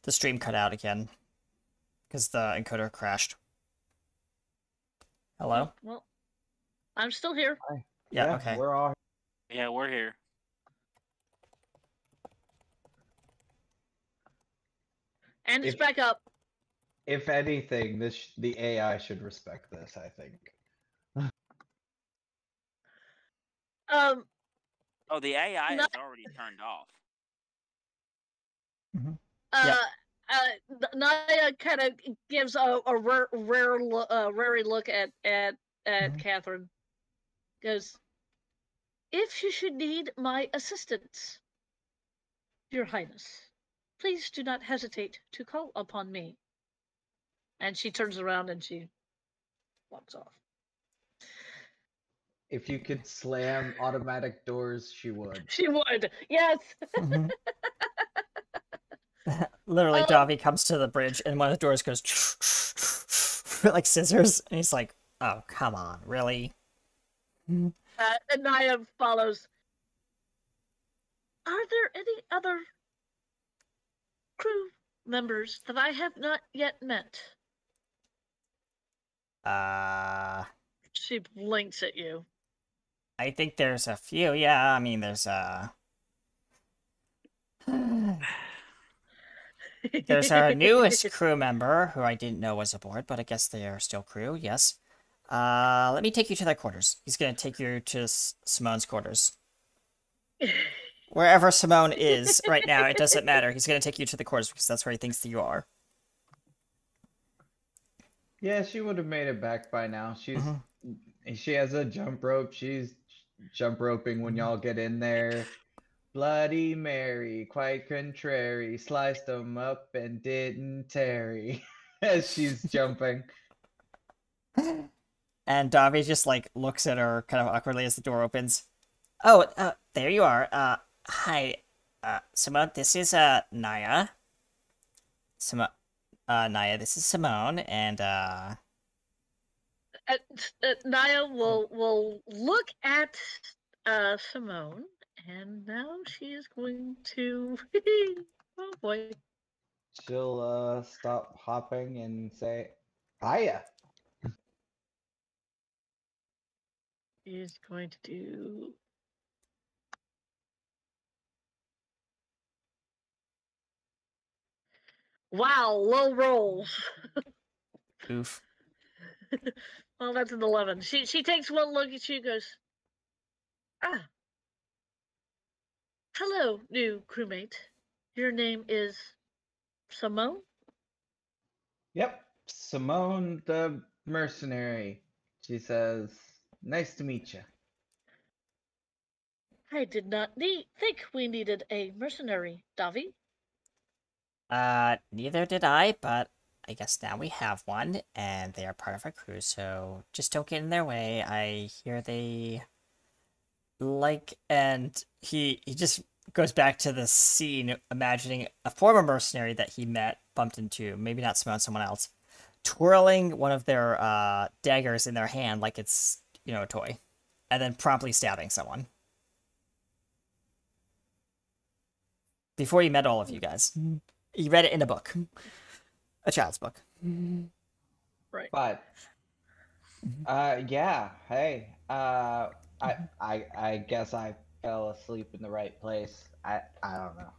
The stream cut out again because the encoder crashed. Hello? Well, I'm still here. Hi. Yeah, okay. We're all. Yeah, we're here. And it's back up. If anything, the AI should respect this, I think. Oh, the AI is already turned off. N.I.A kind of gives a rare look at Katheryn. Goes, if you should need my assistance, Your Highness, please do not hesitate to call upon me. And she turns around and she walks off. If you could slam automatic doors, she would. She would, yes. Literally, Davi comes to the bridge, and one of the doors goes like scissors, and he's like, "Oh, come on, really?" And N.I.A follows. Are there any other crew members that I have not yet met? She blinks at you. I think there's a few. Yeah, I mean, there's there's our newest crew member, who I didn't know was aboard, but I guess they are still crew, yes. Let me take you to their quarters. He's gonna take you to Simone's quarters. Wherever Simone is right now, it doesn't matter. He's gonna take you to the quarters because that's where he thinks that you are. Yeah, she would have made it back by now. She has a jump rope. She's jump roping when y'all get in there. Bloody Mary, quite contrary, sliced them up and didn't tarry. As she's jumping. And Davi just like looks at her kind of awkwardly as the door opens. Oh, there you are. Hi, Simone. This is N.I.A. N.I.A. This is Simone, and N.I.A will look at Simone, and now she is going to. Oh boy. She'll stop hopping and say, "Hiya." She's going to do. Wow, low rolls. oof. Well, that's an 11. She takes one look at you and goes, ah. Hello, new crewmate. Your name is Simone? Yep, Simone the mercenary. She says, "Nice to meet you." I did not think we needed a mercenary, Davi. Neither did I, but I guess now we have one, and they are part of our crew, so just don't get in their way. I hear they and he just goes back to the scene, imagining a former mercenary that he bumped into, maybe not Simone, someone else, twirling one of their daggers in their hand like it's, a toy, and then promptly stabbing someone. Before he met all of you guys. He read it in a book. A child's book. Right. But yeah, hey, I guess I fell asleep in the right place. I don't know.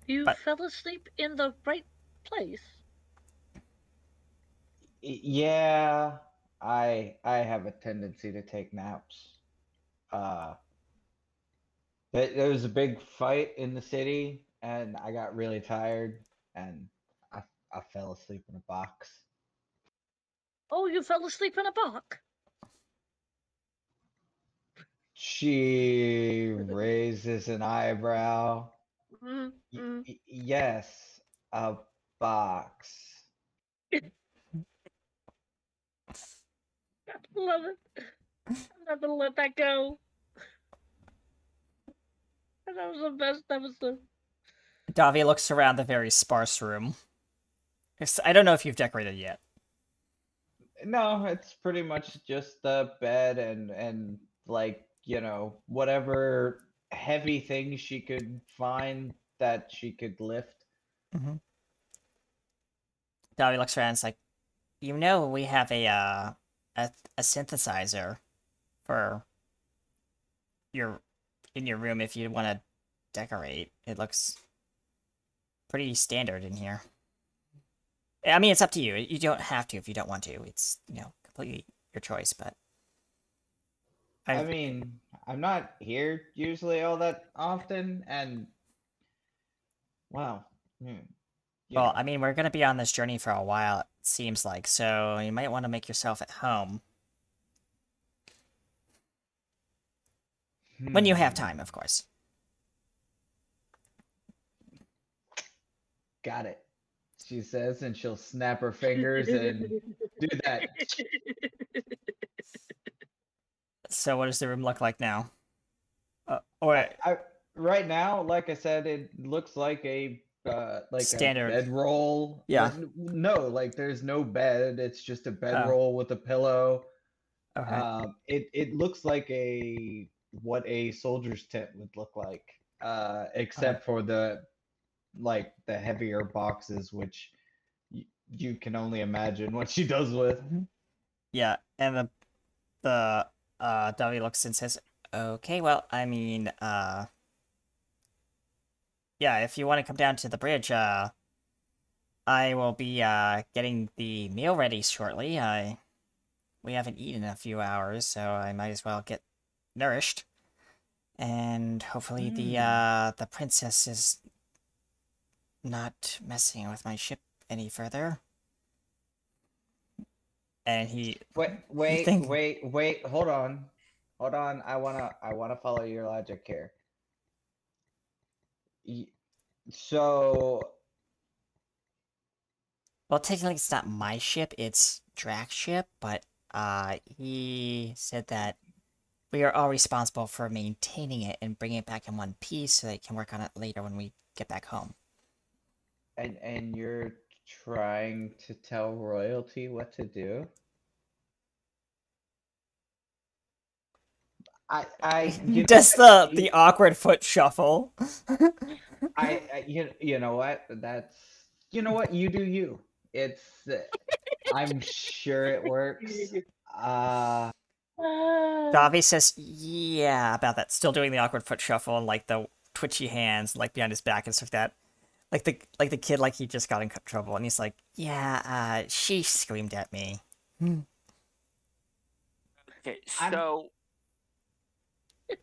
You fell asleep in the right place? Yeah, I have a tendency to take naps. There was a big fight in the city, and I got really tired, and I fell asleep in a box. Oh, you fell asleep in a box? She raises an eyebrow. Yes, a box. I love it. I'm not gonna let that go. That was the best episode. Davi looks around the very sparse room. I don't know if you've decorated yet. No, it's pretty much just the bed and like, whatever heavy things she could find that she could lift. Mm-hmm. Davi looks around and is like, you know, we have a synthesizer for your in your room if you want to decorate. It looks pretty standard in here. I mean, it's up to you. You don't have to if you don't want to. It's, completely your choice, but I mean, I'm not here usually all that often, and wow. Well, I mean, we're going to be on this journey for a while, it seems like, so you might want to make yourself at home. When you have time, of course. Got it, she says, and she'll snap her fingers and do that. So what does the room look like now? Right now, like I said, it looks like a standard a bedroll. Yeah. No, like there's no bed. It's just a Oh. bedroll with a pillow. Okay. It looks like what a soldier's tent would look like, except for the heavier boxes, which you can only imagine what she does with. Yeah, and the Davi looks and says, "Okay, well, I mean, yeah, if you want to come down to the bridge, I will be getting the meal ready shortly. We haven't eaten in a few hours, so I might as well get nourished. And hopefully the princess is not messing with my ship any further." And he wait, hold on. I wanna follow your logic here. So, well, technically it's not my ship, it's Drax's ship, but he said that we are all responsible for maintaining it and bringing it back in one piece so they can work on it later when we get back home. And you're trying to tell royalty what to do? Does the awkward foot shuffle? You know what? You know what? You do you. It's I'm sure it works. Davi says, yeah, about that. Still doing the awkward foot shuffle and like the twitchy hands, like behind his back and stuff like that. Like the kid, like he just got in trouble, and he's like, yeah, she screamed at me. Okay, so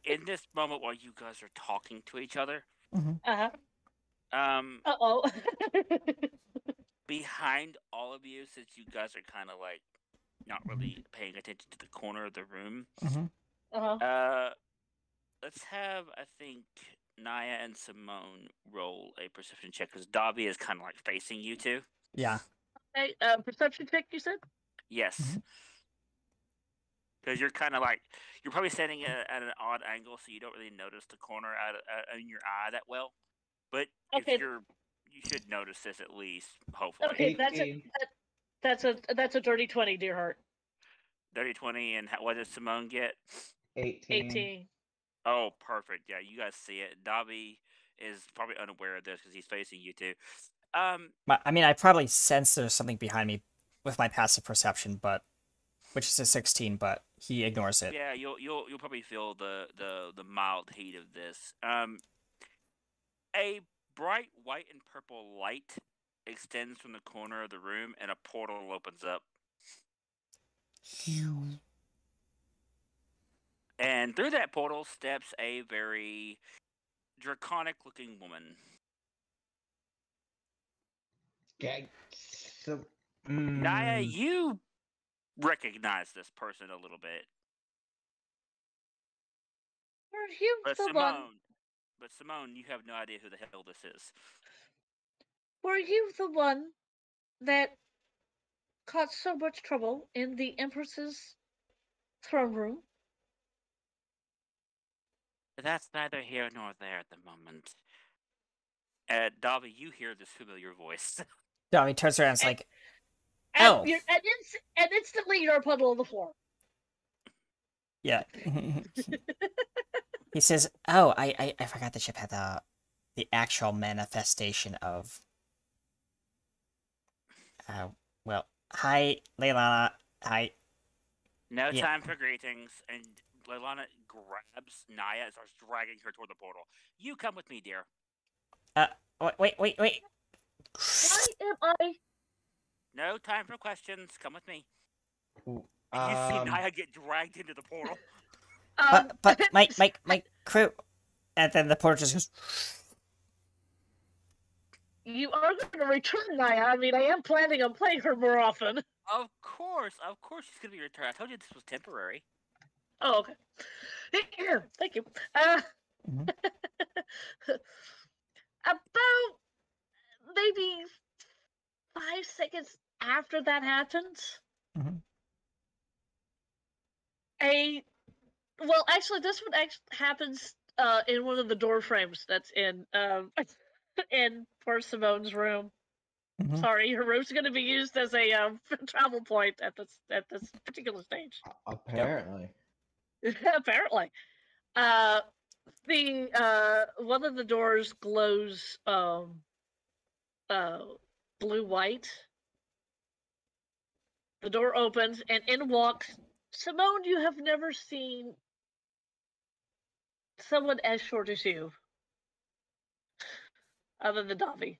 in this moment while you guys are talking to each other, behind all of you, since you guys are kind of like not really paying attention to the corner of the room, let's have, I think, N.I.A and Simone roll a perception check, because Davi is kind of like facing you two. Yeah. Okay, perception check, you said? Yes. Because you're kind of like, you're probably standing at an odd angle, so you don't really notice the corner in your eye that well. But okay. You should notice this at least, hopefully. Okay, that's a dirty 20, dear heart. Dirty 20, and what did Simone get? 18. Oh, perfect. Yeah, you guys see it. Davi is probably unaware of this because he's facing you two. I mean, I probably sense there's something behind me with my passive perception, but which is a 16, but he ignores it. Yeah, you'll probably feel the mild heat of this. A bright white and purple light extends from the corner of the room, and a portal opens up. And through that portal steps a very draconic-looking woman. Okay. So, N.I.A, you recognize this person a little bit. Were you But Simone, you have no idea who the hell this is. Were you the one that caused so much trouble in the Empress's throne room? That's neither here nor there at the moment. Davi, you hear this familiar voice. Davi turns around and is like, oh. And instantly you're a puddle on the floor. Yeah. He says, oh, I forgot the ship had the actual manifestation of. Well, hi, Leilana. Hi. No Yeah. time for greetings, and Leilana grabs N.I.A and starts dragging her toward the portal. You come with me, dear. Wait. Why am I? No time for questions. Come with me. Ooh, And you see N.I.A get dragged into the portal. But my crew, and then the portal just goes. You are going to return, N.I.A. I mean, I am planning on playing her more often. Of course she's gonna be returned. I told you this was temporary. Oh, okay. Thank you. Mhm. About maybe 5 seconds after that happens, Mhm. well, actually, this one happens in one of the door frames that's in in poor Simone's room. Mhm. Sorry, her room's going to be used as a travel point at this particular stage. apparently. Apparently, the one of the doors glows blue white. The door opens, and in walks Simone. You have never seen someone as short as you, other than Davi.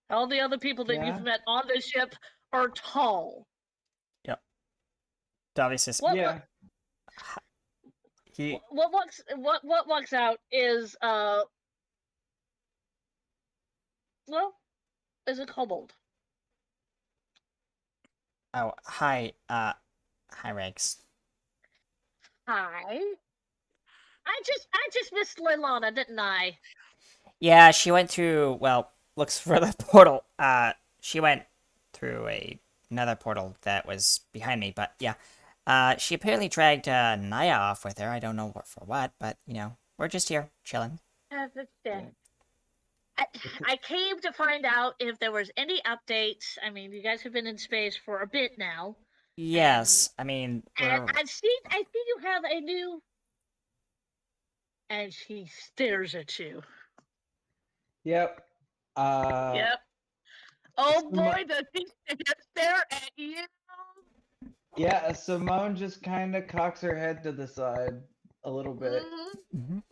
All the other people that you've Yeah. met on this ship are tall. Yep. Davi says What Yeah. he. what walks out is well, is a kobold. Oh, hi. Hi, Rex. Hi. I just missed Leilana, didn't I? Yeah, she went through. Well, looks for the portal. She went through another portal that was behind me. But yeah, she apparently dragged N.I.A off with her. I don't know for what, but we're just here chilling. Understand. I came to find out if there was any updates. I mean, you guys have been in space for a bit now. Yes, I mean And we're. I see you have a new. And she stares at you. Yep. Yep. Oh Simo- boy, does he stare at you? yeah, Simone just kind of cocks her head to the side a little bit, Mhm.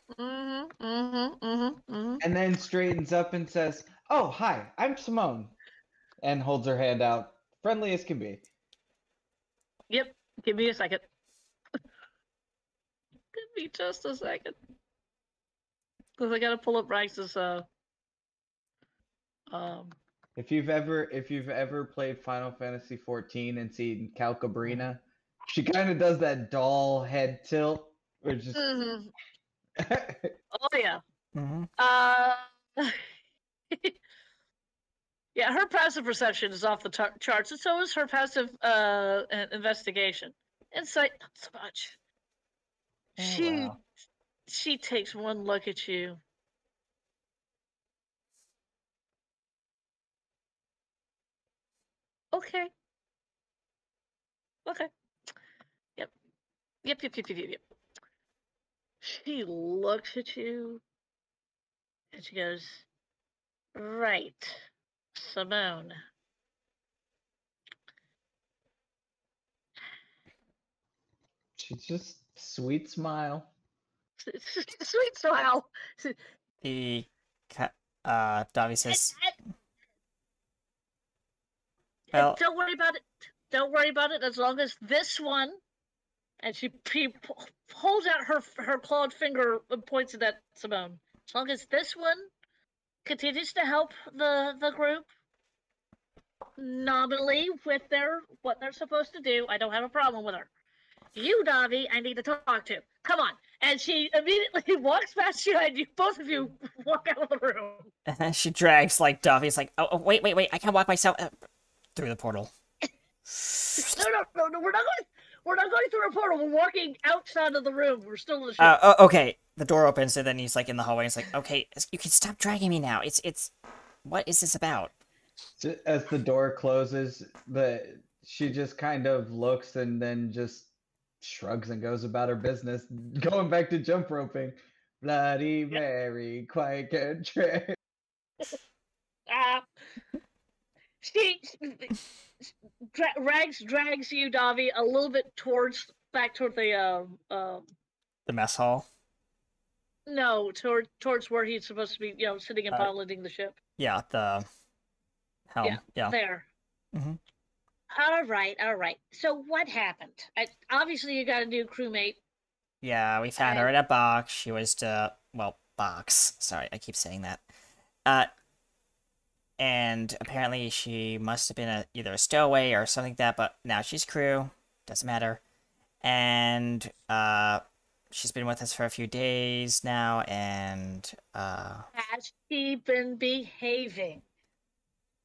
and then straightens up and says, "Oh, hi, I'm Simone," and holds her hand out, friendly as can be. Yep. Give me a second. Give me just a second. Because I gotta pull up Bryce's um If you've ever played Final Fantasy 14 and seen Calcabrina, she kind of does that doll head tilt, which just mhm. Oh yeah. Mhm. Uh yeah, her passive perception is off the charts, and so is her passive investigation. Insight, not so much. oh She wow. she takes one look at you. Okay. Okay. Yep. Yep. She looks at you and she goes, right, Simone. She's just sweet smile. Sweet smile. The Davi says, And well, don't worry about it. Don't worry about it. As long as this one, and she holds out her clawed finger and points it at Simone. As long as this one continues to help the group nominally with what they're supposed to do, I don't have a problem with her. You, Davi, I need to talk to. Come on. And she immediately walks past you, and you both of you walk out of the room. she drags like Davi's like, oh, wait, I can't walk myself through the portal. No, we're not going through a portal. We're walking outside of the room. We're still in the ship. Okay. The door opens and then he's like in the hallway. He's like, okay, you can stop dragging me now. It's, what is this about? As the door closes, she just kind of looks and then just shrugs and goes about her business, going back to jump roping. Bloody Mary, quite contrary. Ah, she Rags drags you, Davi, a little bit back toward The mess hall. no, towards where he's supposed to be, sitting and piloting the ship. Yeah, the helm. Yeah. There. Mm-hmm. All right. So what happened? Obviously, you got a new crewmate. Yeah, we found her in a box. She was box. Sorry, I keep saying that. And apparently she must have been either a stowaway or something like that, but now she's crew. Doesn't matter. And, she's been with us for a few days now, and, Has she been behaving?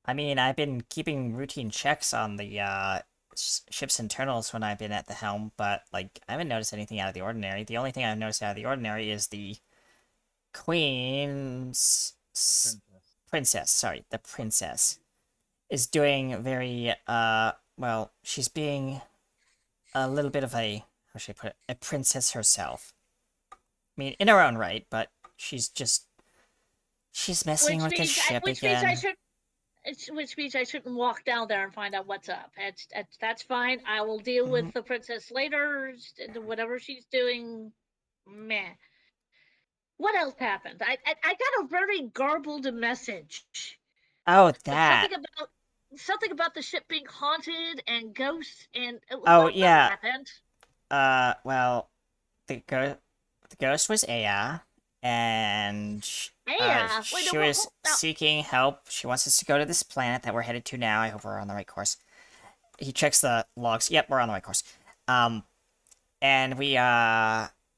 I mean, I've been keeping routine checks on the, ship's internals when I've been at the helm, but, like, I haven't noticed anything out of the ordinary. The only thing I've noticed out of the ordinary is the Queen's... the princess, is doing very, well, she's being a little bit of a, how should I put it, a princess herself. I mean, in her own right, but she's messing with the ship again. Which means I shouldn't walk down there and find out what's up. That's fine. I will deal with the princess later. Whatever she's doing, meh. What else happened? I got a very garbled message. Oh, that. Something about the ship being haunted and ghosts and what happened? Well, the ghost was Aya, and she was seeking help. She wants us to go to this planet that we're headed to now. I hope we're on the right course. He checks the logs. Yep, we're on the right course. And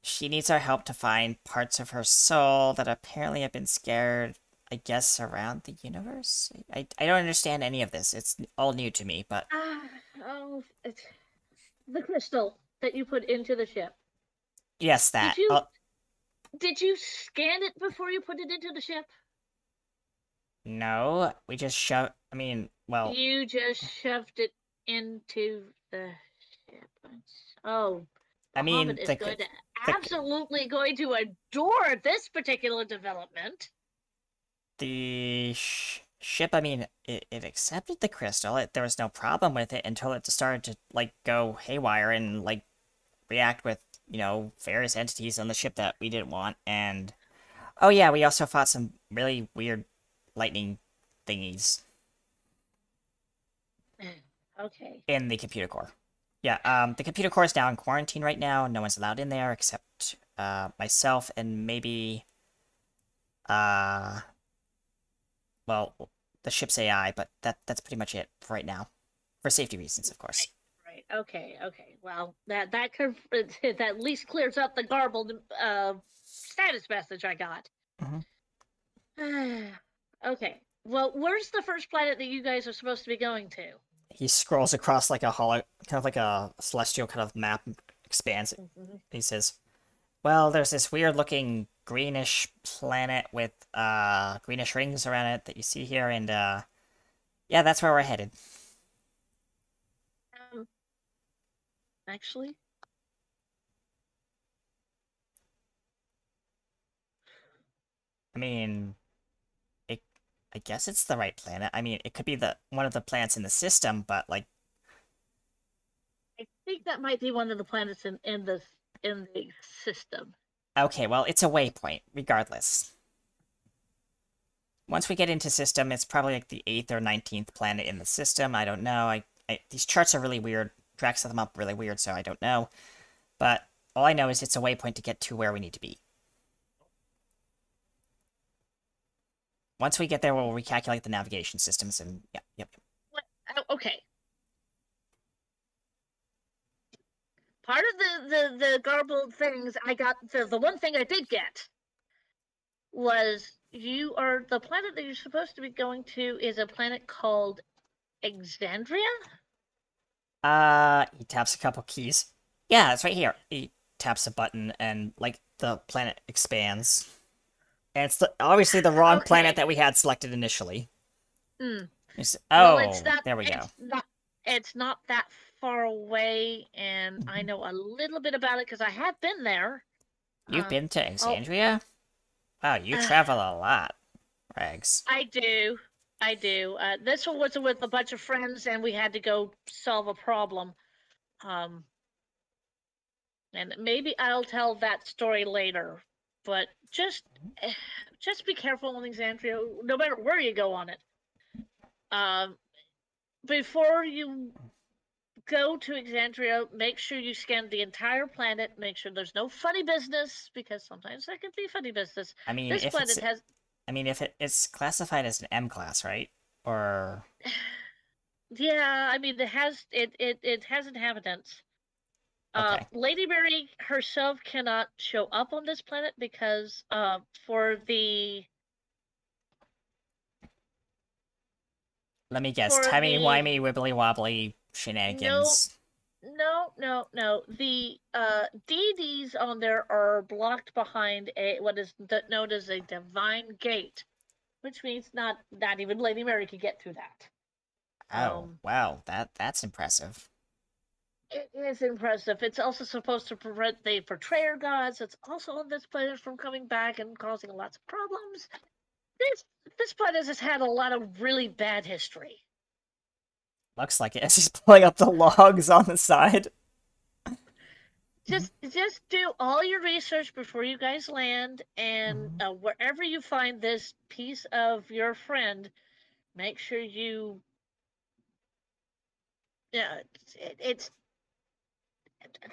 she needs our help to find parts of her soul that apparently have been scared, I guess, around the universe. I don't understand any of this. It's all new to me, but... It's the crystal that you put into the ship. Yes, that. Did you scan it before you put it into the ship? No, we just shoved... I mean, well... You just shoved it into the ship. Oh... I mean, is absolutely going to adore this particular development. The ship, I mean, it accepted the crystal. There was no problem with it until it started to, like, go haywire and, like, react with, various entities on the ship that we didn't want. And, oh yeah, we also fought some really weird lightning thingies. Okay. In the computer core. Yeah, the computer core is now in quarantine right now. No one's allowed in there except myself and maybe well, the ship's AI, but that's pretty much it for right now. For safety reasons, of course. Right. Okay. Well, that at least clears up the garbled status message I got. Okay. Well, where's the first planet that you guys are supposed to be going to? He scrolls across like a kind of like a celestial kind of map, expands it. He says, well, there's this weird-looking greenish planet with greenish rings around it that you see here, and yeah, that's where we're headed. Actually, I mean, I guess it's the right planet. I mean, it could be one of the planets in the system, but like, I think that might be one of the planets in the system. Okay, well, it's a waypoint, regardless. Once we get into system, it's probably like the 8th or 19th planet in the system. I don't know. These charts are really weird. Drax set them up really weird, so I don't know. But all I know is it's a waypoint to get to where we need to be. Once we get there, we'll recalculate the navigation systems and... Yep. Okay. Part of the garbled things I got, the one thing I did get was the planet that you're supposed to be going to is a planet called Exandria? He taps a couple keys. Yeah, it's right here. He taps a button and, like, the planet expands. And it's obviously the wrong planet that we had selected initially. Well, there we go. It's not that far away, and I know a little bit about it because I have been there. You've been to Exandria? Wow, you travel a lot, Rags. I do. I do. This one was with a bunch of friends, and we had to go solve a problem. Um, and maybe I'll tell that story later. But just be careful in Exandria, no matter where you go on it. Um, before you go to Exandria, make sure you scan the entire planet. Make sure there's no funny business, because sometimes there can be funny business. I mean, This planet has. if it's classified as an M class, right? Or Yeah, I mean, it has inhabitants. okay, Lady Mary herself cannot show up on this planet because for the let me guess. for Timey the wimey wibbly wobbly no shenanigans. no the deities on there are blocked behind a what is known as a divine gate, which means not even Lady Mary can get through that. Oh, wow, that's impressive. It is impressive. It's also supposed to prevent the portrayer gods that's also on this planet from coming back and causing lots of problems. This this planet has had a lot of really bad history. Looks like it. As he's pulling up the logs on the side. Just do all your research before you guys land, and wherever you find this piece of your friend, make sure you. Yeah, it's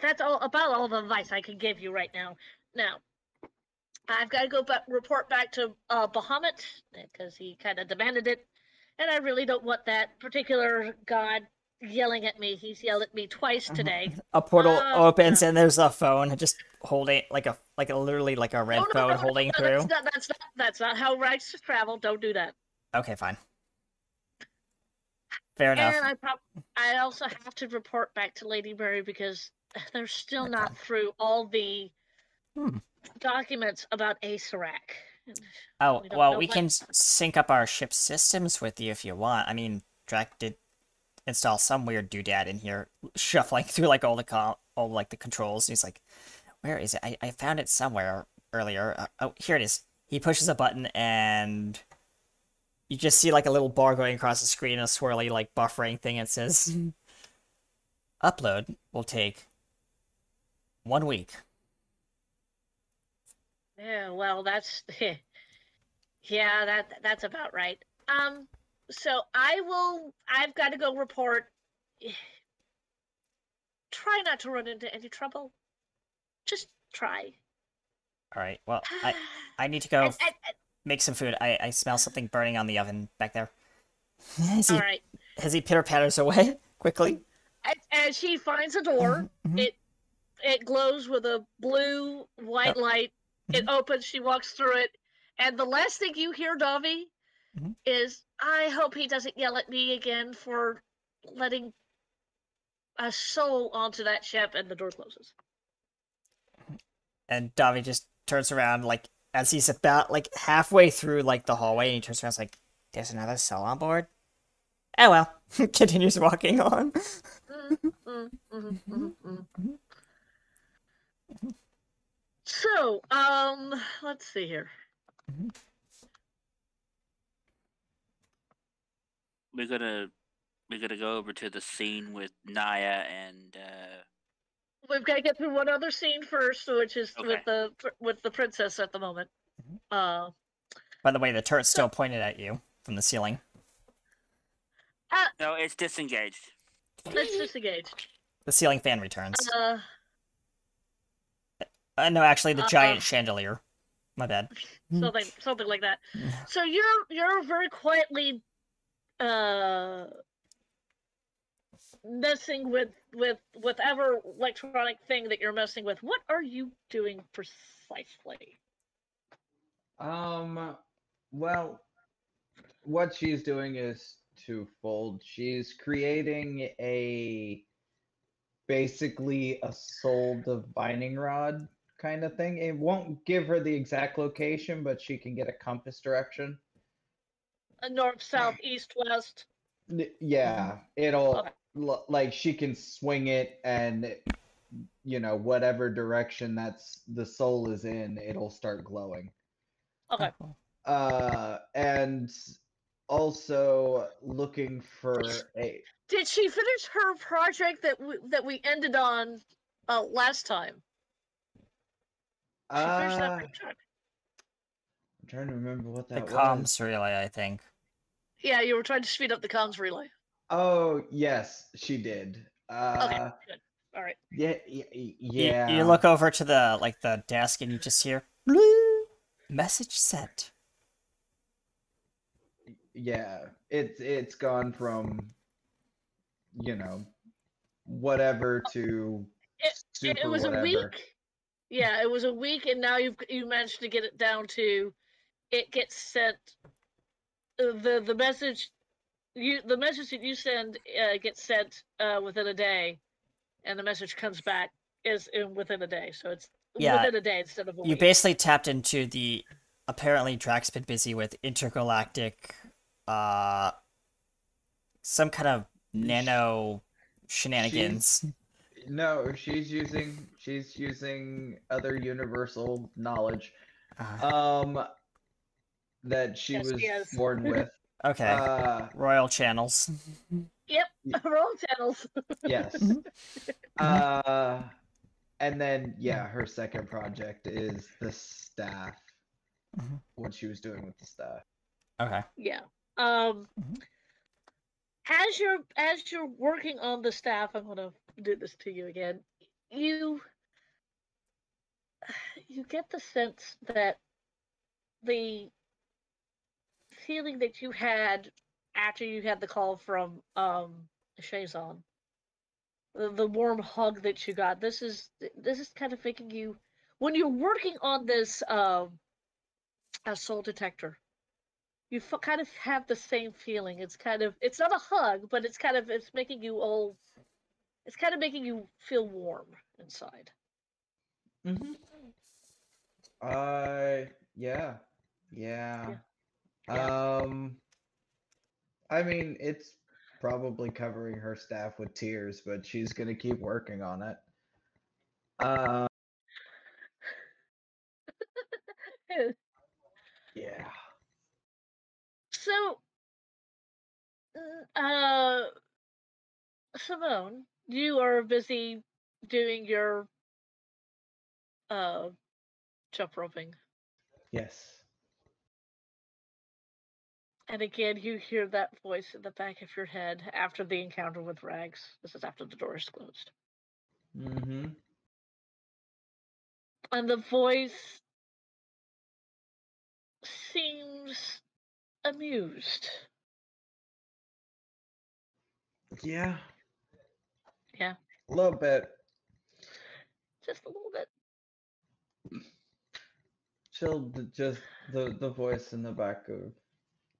that's all the advice I can give you right now. Now, I've got to go back report back to Bahamut because he kind of demanded it, and I really don't want that particular god yelling at me. He's yelled at me twice today. A portal opens No. and there's a phone just holding literally like a red phone holding through. That's not how rights travel. Don't do that. Okay, fine. Fair enough. And I also have to report back to Lady Mary because they're still Okay. not through all the documents about Asarak. Oh, We don't well, know we what- can sync up our ship systems with you if you want. I mean, Drac did install some weird doodad in here, shuffling through like all the controls. He's like, "Where is it? I found it somewhere earlier. Oh, here it is." He pushes a button and you just see like a little bar going across the screen, a swirly like buffering thing. It says, "Upload will take 1 week." Yeah, well, that's that's about right. So I've got to go report. Try not to run into any trouble. Just try. All right. Well, I need to go And- make some food. I smell something burning on the oven back there. all right. As he pitter patters away quickly. As she finds a door, it glows with a blue white light. It opens. She walks through it, and the last thing you hear, Davi, is, "I hope he doesn't yell at me again for letting a soul onto that ship." And the door closes. And Davi just turns around like as he's about like halfway through like the hallway, and he turns around and is like, "There's another soul on board." Oh well. Continues walking on. So, let's see here. We're gonna go over to the scene with N.I.A and We've got to get through one other scene first, which is Okay. with the princess at the moment. By the way, the turret's still pointed at you from the ceiling. no, it's disengaged. Let's disengage. The ceiling fan returns. No, actually, the giant chandelier. My bad. Something like that. So you're very quietly messing with whatever electronic thing that you're messing with. What are you doing precisely? Well, what she's doing is twofold. She's creating basically a soul divining rod kind of thing. It won't give her the exact location, but she can get a compass direction. North, south, east, west. Yeah, it'll Okay. like she can swing it, and whatever direction that's the soul is in, it'll start glowing. Okay. And also looking for a. Did she finish her project that we ended on last time? She finished that project. I'm trying to remember what The that was. comms relay, I think. Yeah, you were trying to speed up the comms relay. Oh yes, she did. Okay, good. All right. Yeah. You look over to the desk and you just hear "Blue, message sent." Yeah, it's gone from, whatever to super It was whatever. a week. Yeah, it was a week, and now you managed to get it down to it gets sent. The message the message that you send gets sent within a day, and the message comes back within a day. So it's within a day instead of a You week. basically tapped into the. Apparently, Drax's been busy with intergalactic, some kind of nano shenanigans. No, she's using other universal knowledge, that she Yes, was yes. born with. Okay. Royal channels. Yep, roll channels. Yes. And then her second project is the staff. What she was doing with the staff. Okay. Yeah. As you're working on the staff, I'm gonna do this to you again. You get the sense that the feeling that you had after you had the call from Shazon, the warm hug that you got. This is kind of making you, when you're working on this soul detector, you kind of have the same feeling. It's not a hug, but it's making you all. It's kind of making you feel warm inside. Mm-hmm. Yeah. Yeah. I mean, it's probably covering her staff with tears, but she's gonna keep working on it. Yeah. So, Simone, you are busy doing your jump roping. Yes. And again, you hear that voice in the back of your head after the encounter with Rags. This is after the door is closed. Mm-hmm. And the voice seems amused. Yeah. Yeah. A little bit. Just a little bit. She'll just the voice in the back of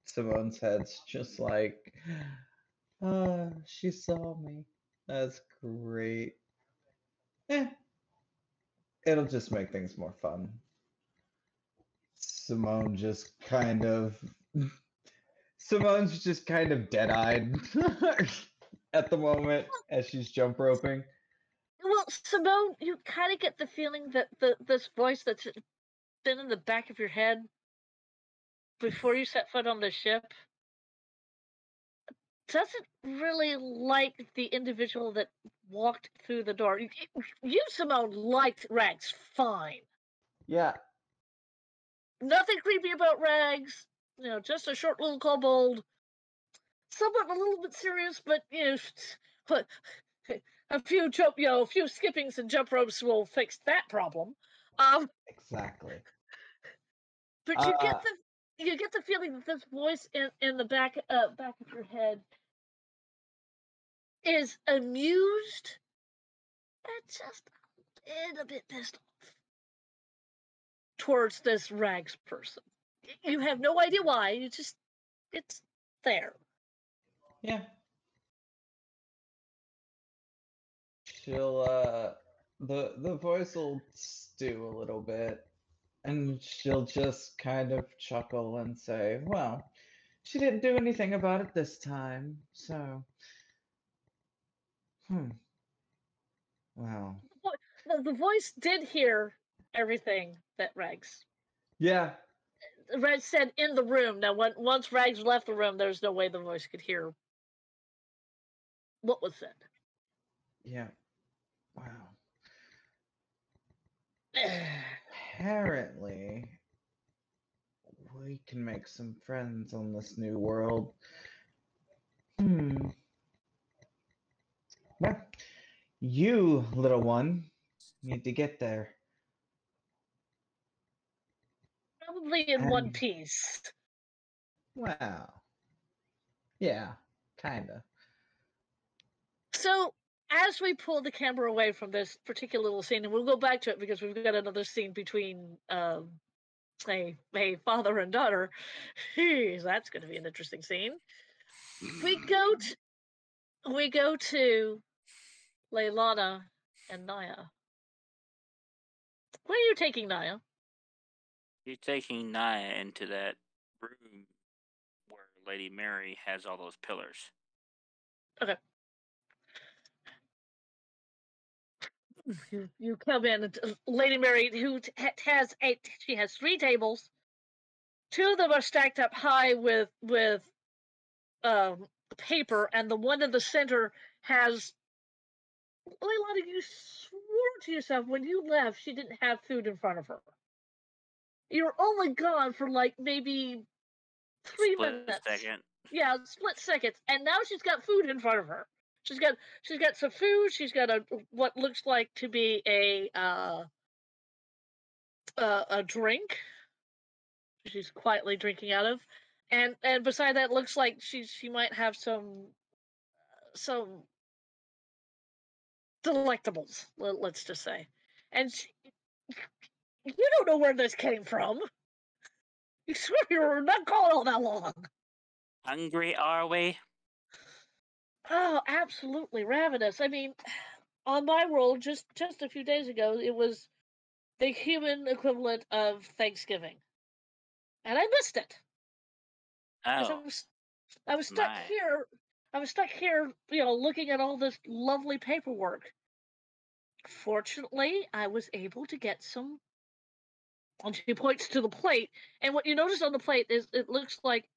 Simone's head's just like, she saw me. That's great. It'll just make things more fun. Simone's just kind of dead-eyed at the moment as she's jump roping. Well, Simone, you kind of get the feeling that this voice that's been in the back of your head before you set foot on the ship doesn't really like the individual that walked through the door. You Simone, liked Rags fine. Yeah. Nothing creepy about Rags. Just a short little kobold. Somewhat a little bit serious, but a few skippings and jump ropes will fix that problem. Exactly. But you get the feeling that this voice in the back of your head is amused and just a bit pissed off towards this Rags person. You have no idea why. It's there. Yeah. She'll the voice will stew a little bit, and she'll just kind of chuckle and say, "Well, she didn't do anything about it this time, so wow." The voice did hear everything that Rags. Yeah. Reg said in the room. Now, once Rags left the room, there's no way the voice could hear what was said. Yeah. Wow. Apparently, we can make some friends on this new world. Well, you, little one, need to get there. Probably in one piece. Wow. Yeah, kinda. So, as we pull the camera away from this particular little scene, and we'll go back to it because we've got another scene between a father and daughter. Jeez, that's going to be an interesting scene. We go to Leilana and N.I.A. Where are you taking N.I.A? You're taking N.I.A into that room where Lady Mary has all those pillars. Okay. You come in, Lady Mary, who she has 3 tables. 2 of them are stacked up high with paper, and the one in the center has. Leilani, you swore to yourself when you left she didn't have food in front of her. You were only gone for like maybe 3 minutes. Second. Yeah, split seconds, and now she's got food in front of her. She's got some food. She's got what looks like to be a drink. She's quietly drinking out of, and beside that looks like she might have some delectables. Let's just say, and you don't know where this came from. You swear you were not gone all that long. Hungry, are we? Oh, absolutely ravenous. I mean, on my roll just a few days ago, it was the human equivalent of Thanksgiving, and I missed it. Oh, I was stuck here. I was stuck here, looking at all this lovely paperwork. Fortunately, I was able to get some. And she points to the plate, and what you notice on the plate is it looks like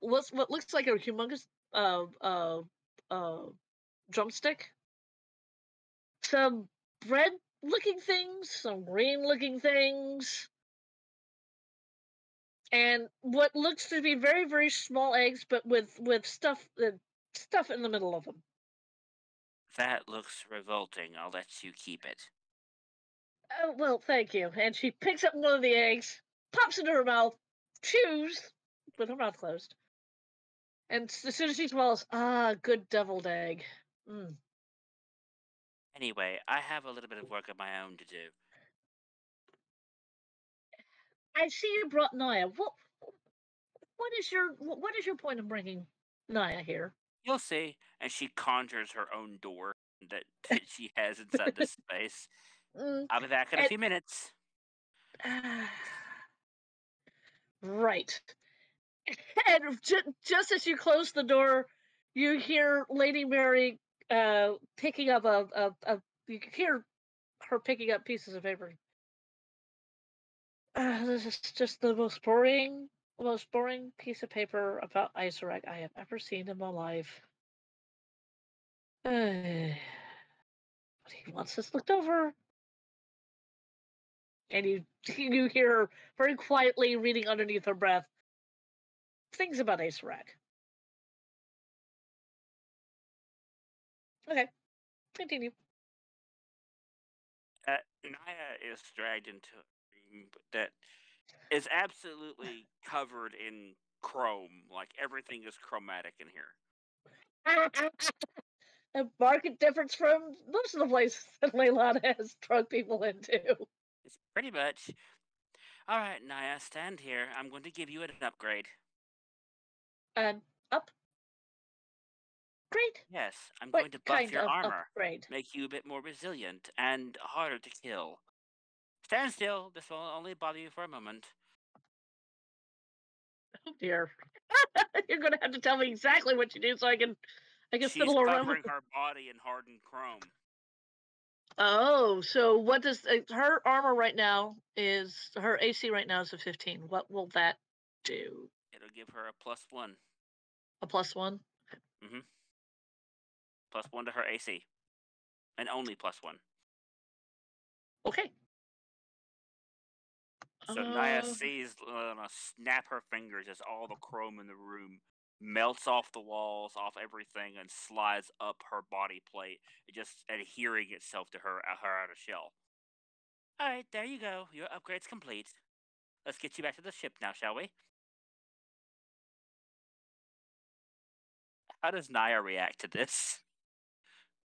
what looks like a humongous drumstick, some bread looking things, some green looking things, and what looks to be very, very small eggs, but with stuff in the middle of them. that looks revolting. I'll let you keep it. Oh, well, thank you. And she picks up one of the eggs, pops it in her mouth, chews with her mouth closed. And as soon as she swallows, good deviled egg. Mm. Anyway, I have a little bit of work of my own to do. I see you brought N.I.A. What is your point in bringing N.I.A. here? You'll see. And she conjures her own door that she has inside this space. I'll be back in a few minutes. Right. And just as you close the door, you hear Lady Mary picking up you hear her picking up pieces of paper. This is just the most boring piece of paper about Isaac I have ever seen in my life. But he wants this looked over. And you hear her very quietly reading underneath her breath things about Isaac. Okay, continue. N.I.A. is dragged into a room that is absolutely covered in chrome. Like, everything is chromatic in here. A marked difference from most of the places that Leilana has drug people into. It's pretty much. All right, N.I.A., stand here. I'm going to give you an upgrade. An upgrade? Yes, I'm going to buff your armor. Upgrade? Make you a bit more resilient and harder to kill. Stand still. This will only bother you for a moment. Oh dear. You're going to have to tell me exactly what you do so I can She's fiddle around covering with her body in hardened chrome. Oh, so what does her armor right now is her AC right now is a 15. What will that do? It'll give her a +1. A +1? Mm-hmm. +1 to her AC. And only +1. Okay. So N.I.A sees snap her fingers as all the chrome in the room melts off the walls, off everything, and slides up her body plate, just adhering itself to her outer shell. All right, there you go. Your upgrade's complete. Let's get you back to the ship now, shall we? How does N.I.A react to this?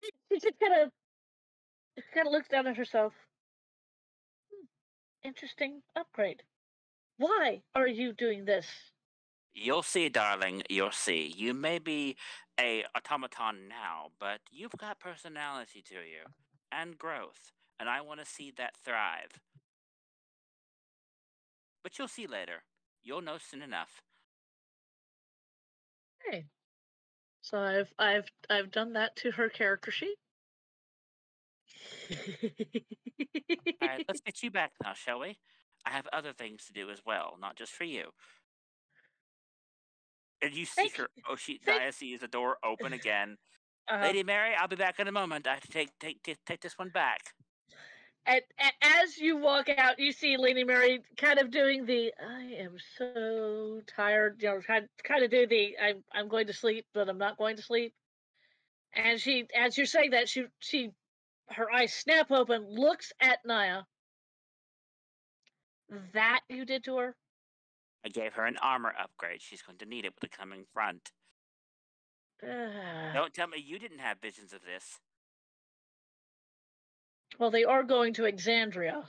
She just kind of looks down at herself. Interesting upgrade. Why are you doing this? You'll see, darling, you'll see. You may be a automaton now, but you've got personality to you. And growth. And I want to see that thrive. But you'll see later. You'll know soon enough. Okay. So I've done that to her character sheet. Alright, let's get you back now, shall we? I have other things to do as well, not just for you. And you see her, N.I.A sees the door open again. Lady Mary, I'll be back in a moment. I have to take this one back. And as you walk out, you see Lady Mary kind of doing the "I am so tired," kind of do the "I'm going to sleep, but I'm not going to sleep." And she, as you're saying that, she her eyes snap open, looks at N.I.A. That you did to her? I gave her an armor upgrade. She's going to need it with the coming front. Don't tell me you didn't have visions of this. Well, they are going to Exandria.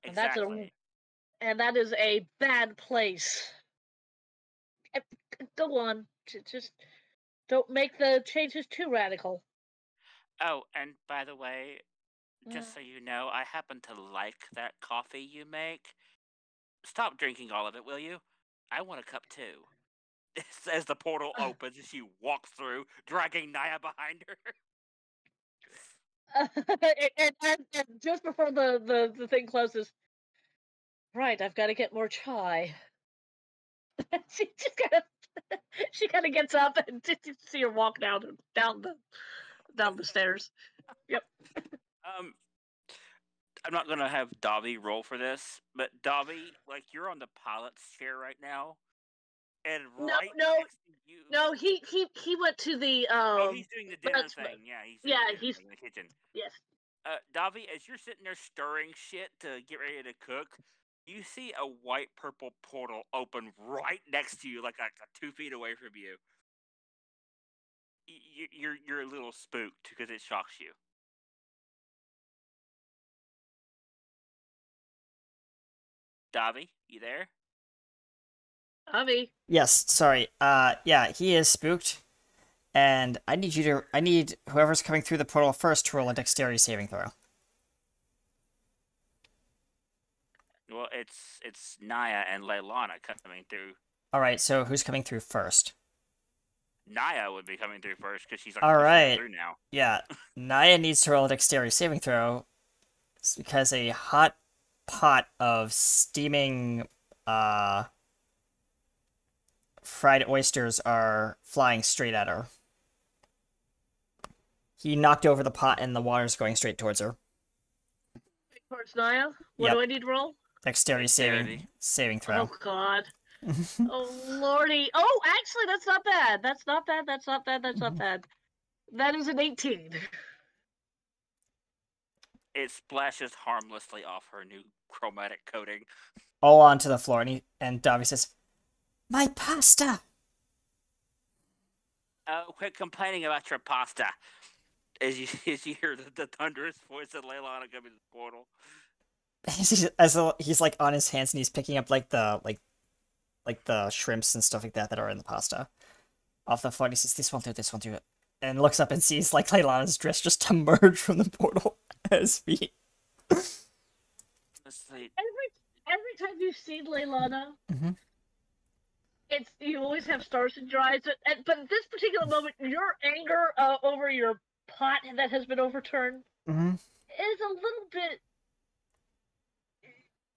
Exactly. And that is a bad place. Go on. Just don't make the changes too radical. Oh, and by the way, just so you know, I happen to like that coffee you make. Stop drinking all of it, will you? I want a cup too. As the portal opens, and she walks through, dragging N.I.A behind her. And just before the thing closes, right, I've got to get more chai. she kind of gets up and you see her walk down the stairs. Yep. I'm not gonna have Davi roll for this, but Davi, like, you're on the pilot's chair right now, and right next to you. No, he went to the Oh, he's doing the dinner thing. Yeah, he's doing the dinner thing in the kitchen. Yes. Davi, as you're sitting there stirring shit to get ready to cook, you see a white purple portal open right next to you, like 2 feet away from you. You're a little spooked because it shocks you. Davi, you there? Davi. Yes, sorry. Yeah, he is spooked. And I need whoever's coming through the portal first to roll a dexterity saving throw. Well, it's N.I.A and Leilana coming through. Alright, so who's coming through first? N.I.A would be coming through first because she's like through now. Yeah, N.I.A needs to roll a dexterity saving throw because a hot pot of steaming fried oysters are flying straight at her. He knocked over the pot and the water's going straight towards her. Towards N.I.A? What do I need to roll? Dexterity saving throw. Oh god. Oh lordy. Oh, actually that's not bad. That's not bad. That is an 18. It splashes harmlessly off her new chromatic coating. All onto the floor, and Davi says, "My pasta!" Oh, quit complaining about your pasta. As you hear the thunderous voice of Leilana coming to the portal. He's like on his hands and he's picking up like the shrimps and stuff like that are in the pasta. Off the floor, he says, "This won't do it." And looks up and sees like Leilana's dress just emerge from the portal at his feet. Every time you've seen Leilana, you always have stars in your eyes. But at this particular moment, your anger over your pot that has been overturned Mm-hmm. is a little bit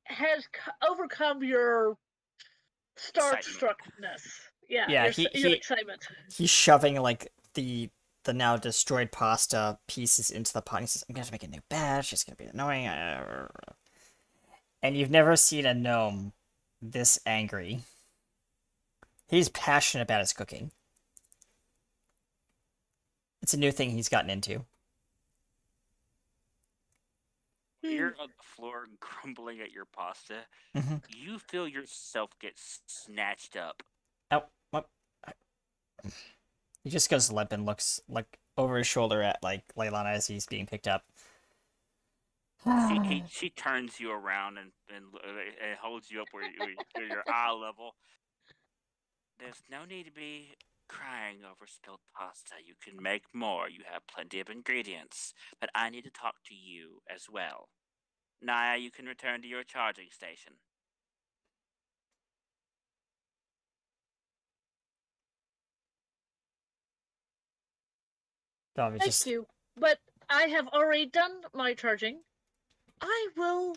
has overcome your Excitement. starstruckness. Yeah, Yeah, your excitement. he's shoving like the now destroyed pasta pieces into the pot. And he says, "I'm gonna have to make a new batch. It's gonna be annoying." And you've never seen a gnome this angry. He's passionate about his cooking. It's a new thing he's gotten into. You're on the floor grumbling at your pasta. Mm-hmm. You feel yourself get snatched up. Oh, what? He just goes limp and looks like over his shoulder at like Leilana as he's being picked up. She turns you around and holds you up where your eye level. There's no need to be crying over spilled pasta. You can make more. You have plenty of ingredients. But I need to talk to you as well. N.I.A, you can return to your charging station. Davi Thank just you, but I have already done my charging. I will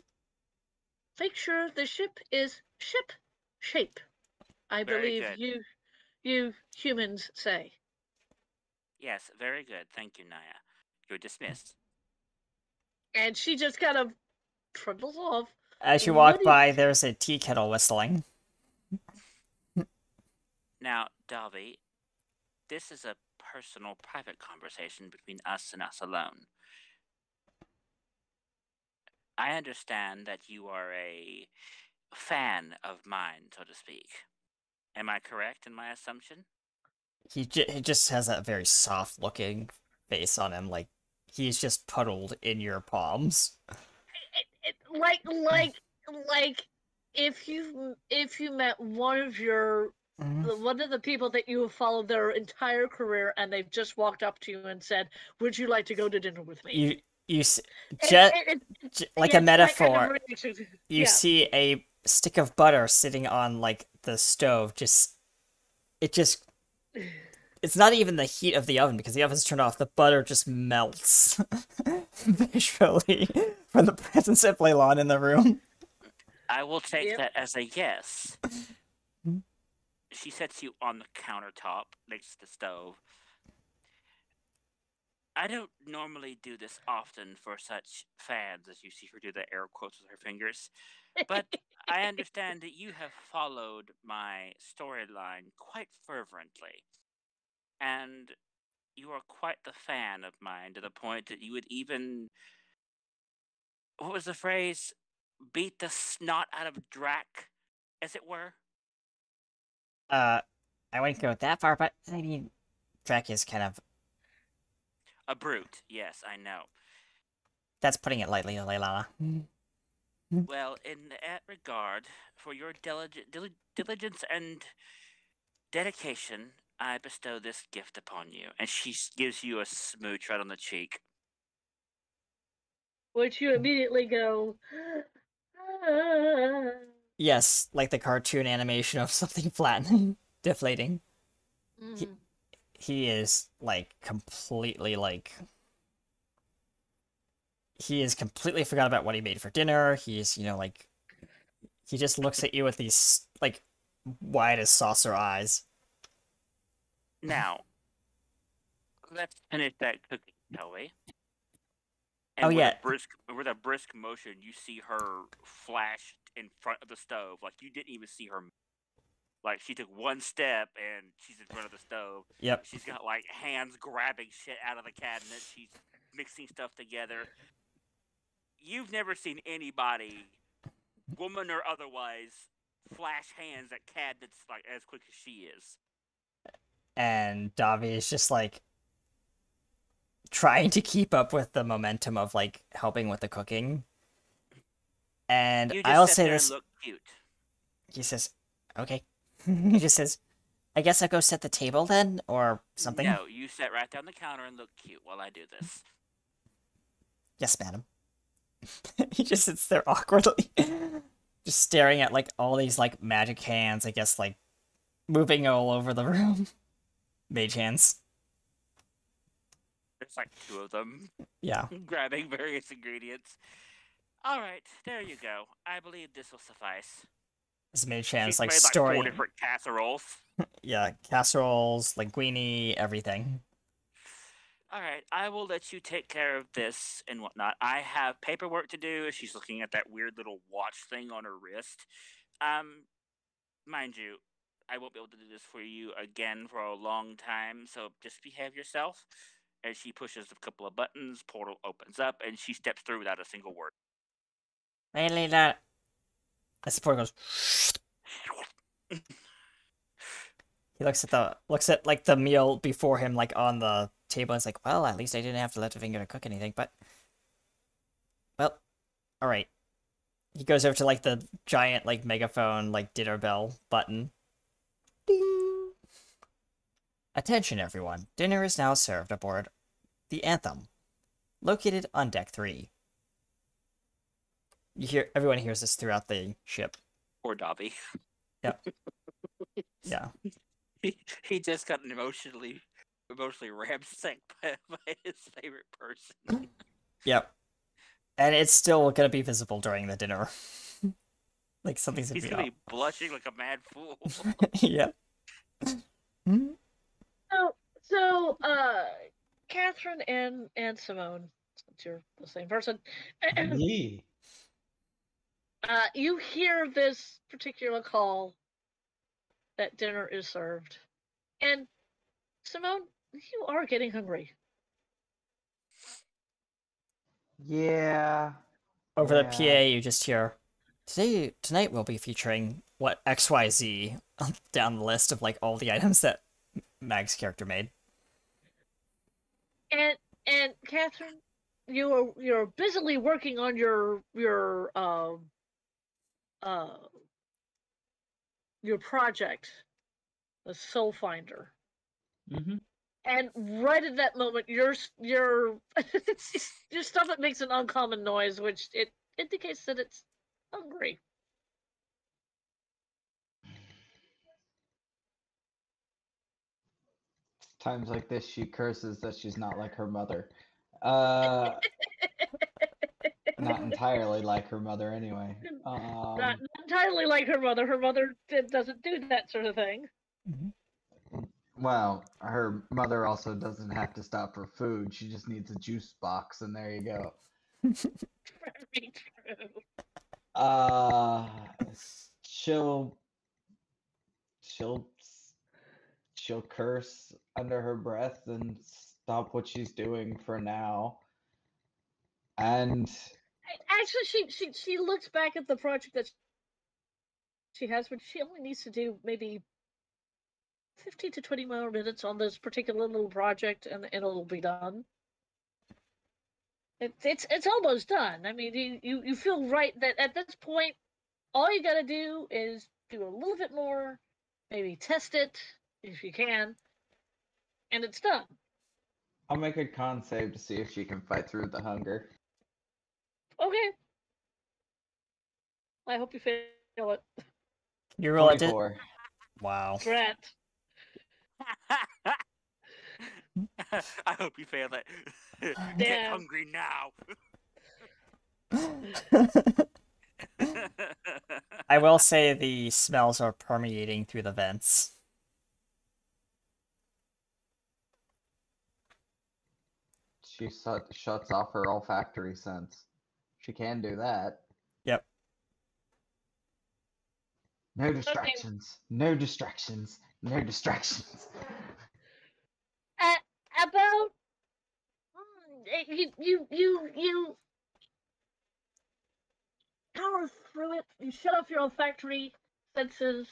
make sure the ship is ship shape. I Very believe good. you humans say. Yes, very good. Thank you, N.I.A. You're dismissed. And she just kind of trundles off. as you What walk do you... by, there's a tea kettle whistling. Now, Davi, this is a personal, private conversation between us and us alone. I understand that you are a fan of mine, so to speak. Am I correct in my assumption? He just has that very soft looking face on him, like he's just puddled in your palms. like if you met one of your one of the people that you have followed their entire career and they've just walked up to you and said, "Would you like to go to dinner with me?" You It, like a it's that kind of metaphor. reaction. You see a stick of butter sitting on like the stove. Just it's not even the heat of the oven because the oven's turned off. The butter just melts visually from the presence of Leilon in the room. I will take Yep. that as a yes. She sets you on the countertop next to the stove. I don't normally do this often for such fans as you see her do the air quotes with her fingers, but I understand that you have followed my storyline quite fervently, and you are quite the fan of mine to the point that you would even, what was the phrase? Beat the snot out of Drac, as it were? I wouldn't go that far, but I mean, Drac is kind of A brute, yes, I know. that's putting it lightly, Leilana. Well, in that regard, for your diligence and dedication, I bestow this gift upon you. And she gives you a smooch right on the cheek. Which you immediately go. "Ah." Yes, like the cartoon animation of something flattening, deflating. Mm. He is like completely like he is completely forgot about what he made for dinner. He's like he just looks at you with these like wide as saucer eyes. Now, let's finish that cooking, shall we? Oh And yeah, with a brisk motion, you see her flash in front of the stove, like you didn't even see her. Like she took one step and she's in front of the stove. yep. She's got like hands grabbing shit out of the cabinet. She's mixing stuff together. You've never seen anybody, woman or otherwise, flash hands at cabinets like as quick as she is. And Davi is just like trying to keep up with the momentum of like helping with the cooking. And You I'll just sit say there this. and look cute. He says, "Okay." He just says, "I guess I'll go set the table then, or something." No, you sit right down the counter and look cute while I do this. Yes, madam. He just sits there awkwardly, just staring at like all these like magic hands, I guess like moving all over the room. Mage hands. There's It's like 2 of them, Yeah. grabbing various ingredients. All right, there you go. I believe this will suffice. This mage hand's She's like made like 4 storing. different casseroles. Yeah, casseroles, linguine, everything. All right, I will let you take care of this and whatnot. I have paperwork to do. She's looking at that weird little watch thing on her wrist. Mind you, I won't be able to do this for you again for a long time, so just behave yourself. And she pushes a couple of buttons, portal opens up, and she steps through without a single word. Really not. As the portal goes. He looks at like the meal before him, like on the table. And it's like, well, at least I didn't have to lift a finger to cook anything. But, well, all right. He goes over to like the giant like megaphone like dinner bell button. Ding! Attention, everyone! Dinner is now served aboard the Anthem, located on deck 3. Everyone hears this throughout the ship. Poor Davi. Yeah. Yeah. He just got emotionally ramsacked by his favorite person. Yep. And it's still gonna be visible during the dinner. Like something's He's gonna gonna be blushing like a mad fool. Yeah. So, Katheryn and Simone, since you're the same person, Yeah. you hear this particular call that dinner is served, and Simone, you are getting hungry. Yeah. Over the Yeah. PA, you just hear, tonight we'll be featuring what XYZ down the list of like all the items that Mag's character made. And Katheryn, you're busily working on your project, the Soul Finder. Mm-hmm. And right at that moment, your stomach makes an uncommon noise, which it indicates that it's hungry. Times like this, she curses that she's not like her mother. Not entirely like her mother, anyway. Not entirely like her mother. Her mother doesn't do that sort of thing. Well, her mother also doesn't have to stop for food. She just needs a juice box, and there you go. Very true. She'll curse under her breath and stop what she's doing for now. And actually, she looks back at the project that she has, but she only needs to do maybe 15 to 20 more minutes on this particular little project, and it'll be done. It's almost done. I mean, you feel right that at this point, all you got to do is do a little bit more, maybe test it if you can, and it's done. I'll make a con save to see if she can fight through the hunger. Okay. I hope you fail it. You roll it. 24. Wow. Drat. I hope you fail it. Get Damn. hungry now. I will say the smells are permeating through the vents. She shuts off her olfactory sense. She can do that. Yep. No distractions. No distractions. No distractions. About you power through it. You shut off your olfactory senses,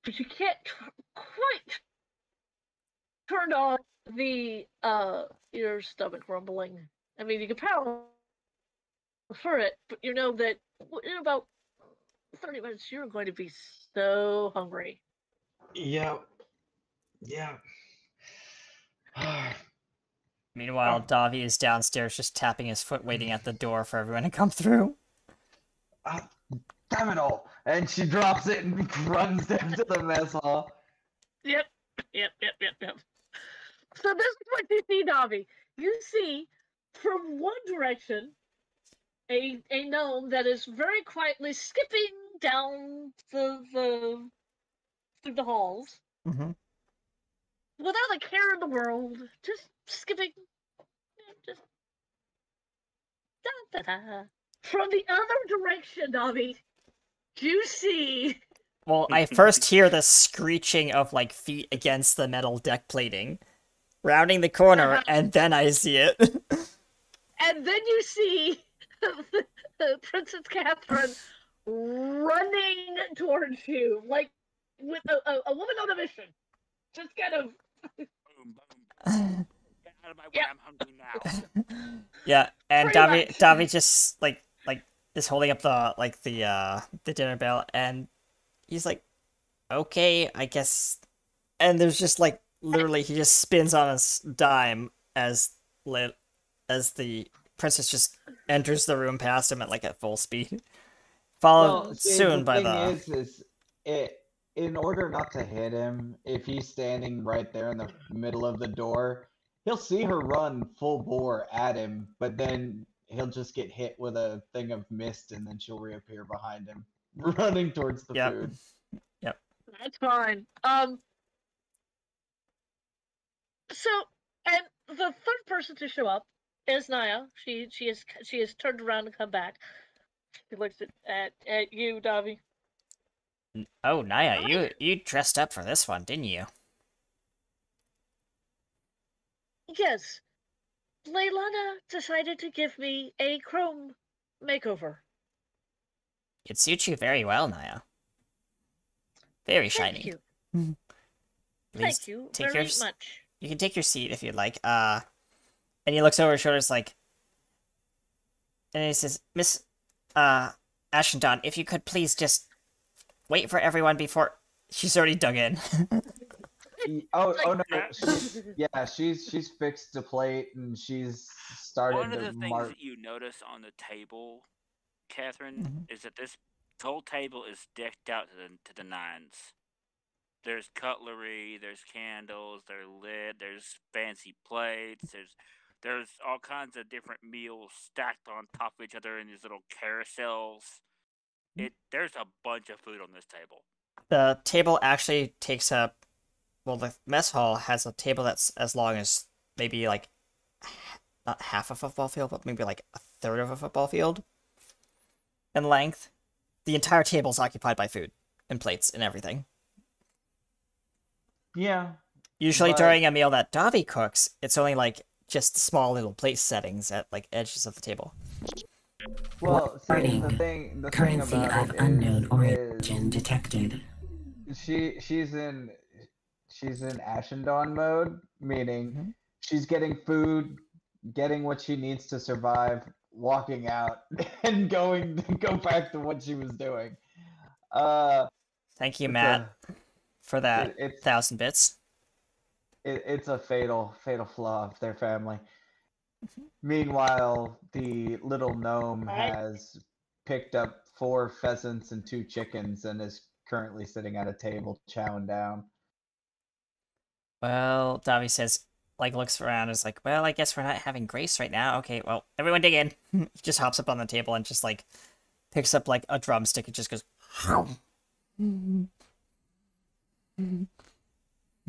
but you can't quite turn off the your stomach rumbling. I mean, you can power through it, but you know that in about 30 minutes you're going to be so hungry. Yeah. Yeah. Meanwhile, Davi is downstairs just tapping his foot, waiting at the door for everyone to come through. Damn it all! And she drops it and runs down to the mess hall. Yep. So this is what you see, Davi. you see from one direction a gnome that is very quietly skipping down through the halls Mm-hmm. without a care in the world, just skipping, just da da da. From the other direction, Davi, you see. Well, I first hear the screeching of like feet against the metal deck plating, rounding the corner, and then I see it. And then you see Princess Katheryn running towards you, like with a woman on a mission. Just kind of. Boom, boom. Get out of my way. Yeah. I'm hungry now. Yeah, and Pretty Davi much. Davi just like is holding up the dinner bell, and he's like, okay, I guess. And there's just like literally he just spins on his dime as the princess just enters the room past him at like at full speed, followed Well, see, soon the by thing the is it in order not to hit him, if he's standing right there in the middle of the door, he'll see her run full bore at him, but then he'll just get hit with a thing of mist, and then she'll reappear behind him, running towards the Yep. food. Yep. That's fine. So, and the third person to show up is N.I.A. She has turned around and come back. She looks at you, Davi. Oh, N.I.A, you dressed up for this one, didn't you? Yes, Leilana decided to give me a chrome makeover. It suits you very well, N.I.A. Very shiny. Thank you. Please Thank you take very your much. You can take your seat if you'd like. And he looks over his shoulders like, and he says, Miss, Ashendon, if you could please just wait for everyone before she's already dug in. Oh no, Yeah. she's fixed the plate and she's started One of to the things mark. that you notice on the table, Katheryn, Mhm. is that this whole table is decked out to the nines. There's cutlery, there's candles, they're lit, there's fancy plates, there's all kinds of different meals stacked on top of each other in these little carousels. There's a bunch of food on this table. The table actually takes up, well, the mess hall has a table that's as long as maybe like not half a football field, but maybe like a third of a football field in length. The entire table is occupied by food and plates and everything. Yeah, Usually but during a meal that Davi cooks, it's only like just small little place settings at like edges of the table. well, see, Warning. the thing Currency about of it unknown is origin detected. she's in Ashendon mode, meaning Mhm. she's getting food, getting what she needs to survive, walking out, and going to go back to what she was doing. Uh, Thank you, it's Matt, for that it's 1,000 bits. it's a fatal flaw of their family. Meanwhile, the little gnome Alright. has picked up 4 pheasants and 2 chickens and is currently sitting at a table chowing down. Well, Davi says, like, looks around and is like, well, I guess we're not having grace right now. Okay, well, everyone dig in. He just hops up on the table and just, like, picks up, like, a drumstick and just goes,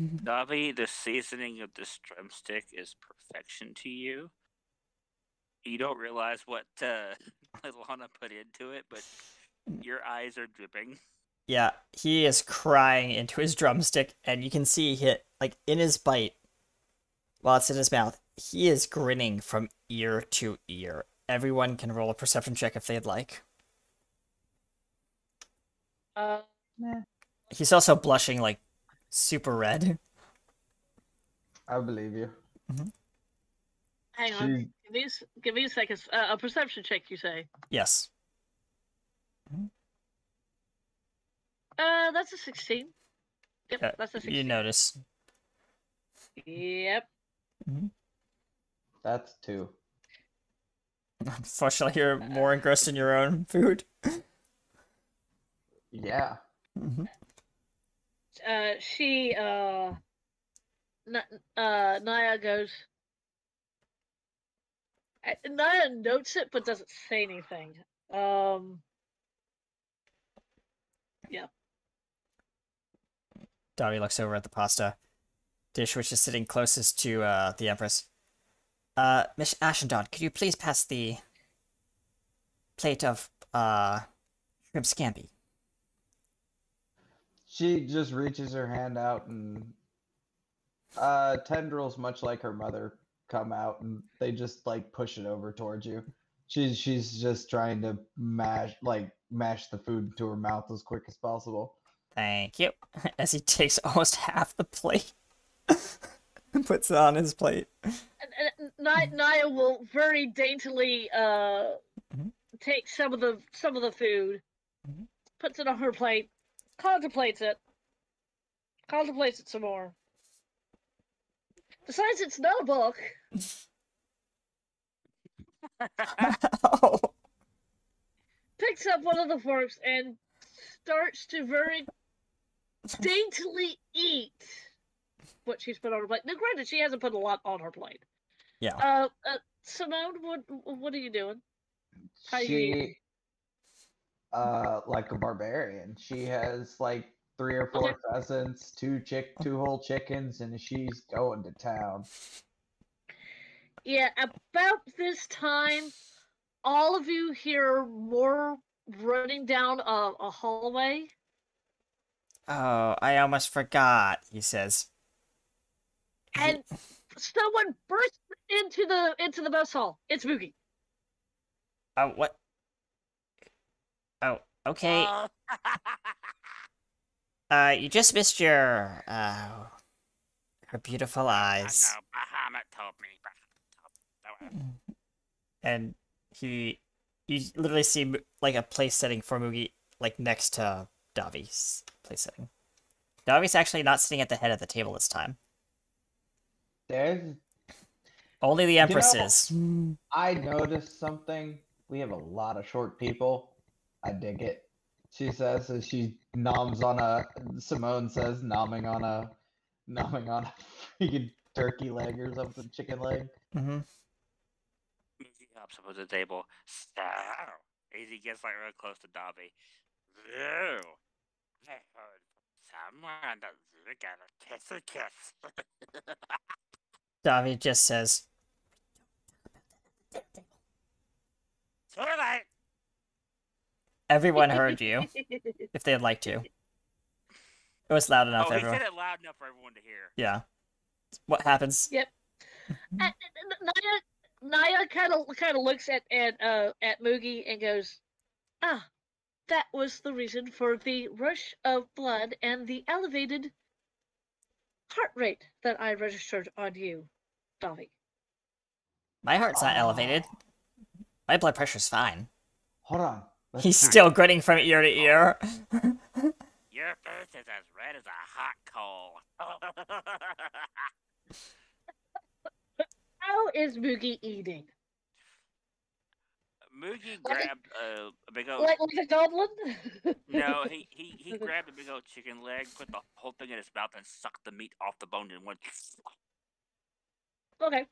Davi, the seasoning of this drumstick is perfection to you. You don't realize what Lana put into it, but your eyes are dripping. Yeah, he is crying into his drumstick, and you can see hit like in his bite while it's in his mouth. He is grinning from ear to ear. Everyone can roll a perception check if they'd like. Uh, He's also blushing like super red. I believe you. hang on. She, Give me a second. A perception check, you say? Yes. That's a 16. Yep, that's a 16. You notice. Yep. that's 2. Unfortunately, you're more engrossed in your own food. Yeah. N.I.A. goes, N.I.A notes it, but doesn't say anything. Yeah. Davi looks over at the pasta dish, which is sitting closest to the Empress. Miss Ashendon, could you please pass the plate of shrimp scampi? She just reaches her hand out and tendrils, much like her mother, come out and they just like push it over towards you. She's just trying to mash the food into her mouth as quick as possible. Thank you. As he takes almost half the plate and puts it on his plate. And N.I.A will very daintily take some of the food, puts it on her plate, contemplates it some more. Besides, it's not a book. Oh. Picks up one of the forks and starts to very daintily eat what she's put on her plate. Now, granted, she hasn't put a lot on her plate. Yeah. Simone, what are you doing? How you She, eating? like a barbarian. She has like 3 or 4 Okay. pheasants, 2 whole chickens, and she's going to town. Yeah, about this time, all of you hear more running down a hallway. Oh, I almost forgot, he says. And someone bursts into the mess hall. It's Moogie. Oh, what? Oh, okay. You just missed your, her beautiful eyes. I know, Bahamut told me. And you literally see, like, a place setting for Moogie, like, next to Davi's place setting. Davi's actually not sitting at the head of the table this time. There's Only the Empress know, is. I noticed something. We have a lot of short people. I dig it. She says as she noms on a. Simone says nomming on a freaking turkey leg or something, chicken leg. Mm-hmm. He hops up at the table. So, as he gets like real close to Davi. So, I heard someone that you got a kiss. Davi just says, Too late. everyone heard you, if they'd like to. It was loud enough, Oh, he everyone. said it loud enough for everyone to hear. Yeah. What happens? Yep. N.I.A kind of looks at Moogie and goes, "Ah, that was the reason for the rush of blood and the elevated heart rate that I registered on you, Davi." My heart's not elevated. My blood pressure's fine. Hold on. He's still grinning from ear to ear. Your face is as red as a hot coal. How is Moogie eating? Moogie grabbed a big old. Like a goblin? No, he grabbed a big old chicken leg, put the whole thing in his mouth, and sucked the meat off the bone and went. Okay.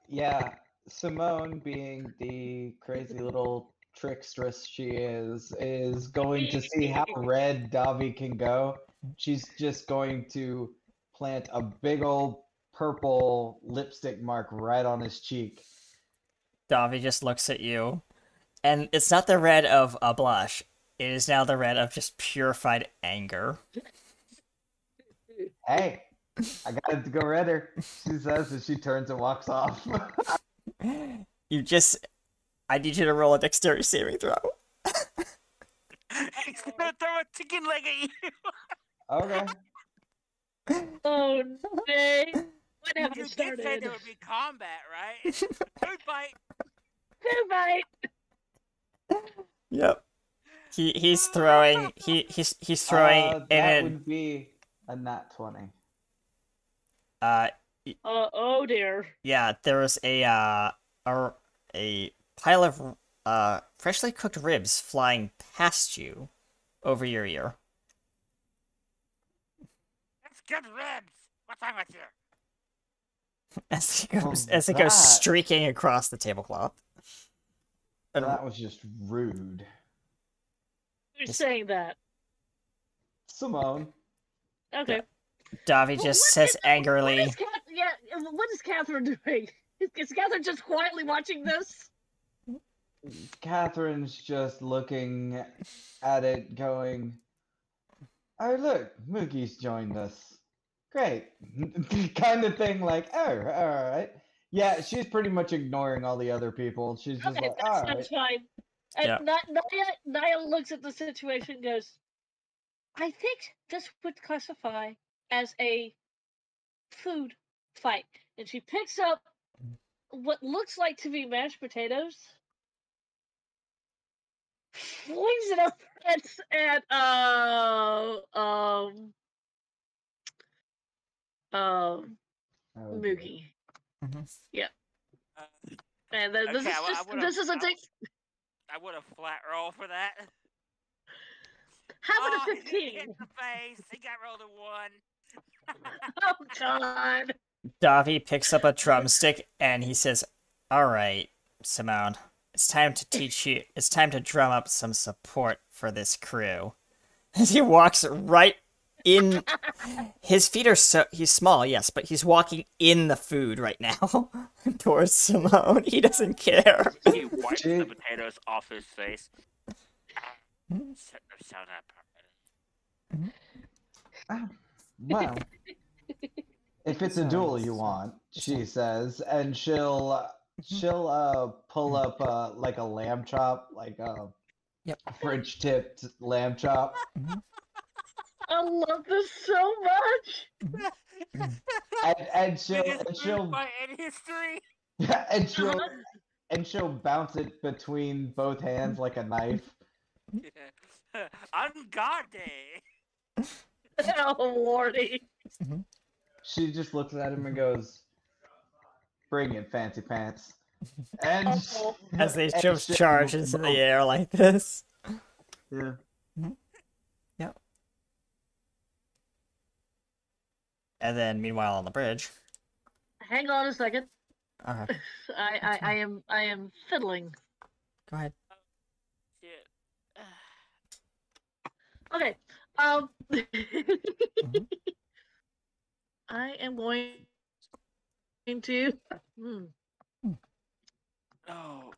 Yeah. Simone, being the crazy little trickstress she is going to see how red Davi can go. She's just going to plant a big old purple lipstick mark right on his cheek. Davi just looks at you. And it's not the red of a blush. It is now the red of just purified anger. Hey, I got it to go redder, she says as she turns and walks off. I need you to roll a dexterity saving throw. He's gonna throw a chicken leg at you. Okay. Oh, Nay. What have you You did say started? there would be combat, right? Food fight. Food fight. Yep. He's throwing he's throwing that in would be a nat 20. Oh dear. yeah, there was a pile of freshly cooked ribs flying past you over your ear. That's good ribs. What's wrong with you? as Well, it goes that streaking across the tablecloth. And that was just rude. Who's Just- saying that? Simone. Okay. Davi just says angrily, What is Katheryn doing? Is Katheryn just quietly watching this? Catherine's just looking at it, going, "Oh look, Mookie's joined us. Great," kind of thing. Like, "Oh, all right." Yeah, she's pretty much ignoring all the other people. She's just Okay, like, "All right." that's fine. And Yeah. Nia looks at the situation and goes, I think this would classify as a food fight. And she picks up what looks like to be mashed potatoes, flings it up at Oh, dear. Mookie. Mhm. Yeah. Uh, And then this okay, this is a thing. I would have flat roll for that. How about Oh, a he 15? hit the face. He got rolled a 1. Oh God. Davi picks up a drumstick and he says, "All right, Simone, it's time to teach you. It's time to drum up some support for this crew." As he walks right in, his feet are he's small, yes, but he's walking in the food right now towards Simone. He doesn't care. He wipes the potatoes off his face. Sound Well, if it's a duel you want, she says, and she'll pull up like a lamb chop, like a Yep. French tipped lamb chop. I love this so much. And Biggest food she'll fight in history. and she'll bounce it between both hands like a knife. Ungade. Oh lordy. She just looks at him and goes, "Bring it, fancy pants." And Oh. As they and just she'll charge move into both. the air like this. Yeah. Yep. And then, meanwhile, on the bridge. Hang on a second. Okay, I am fiddling. go ahead. Shit. Okay. I am going to. Oh.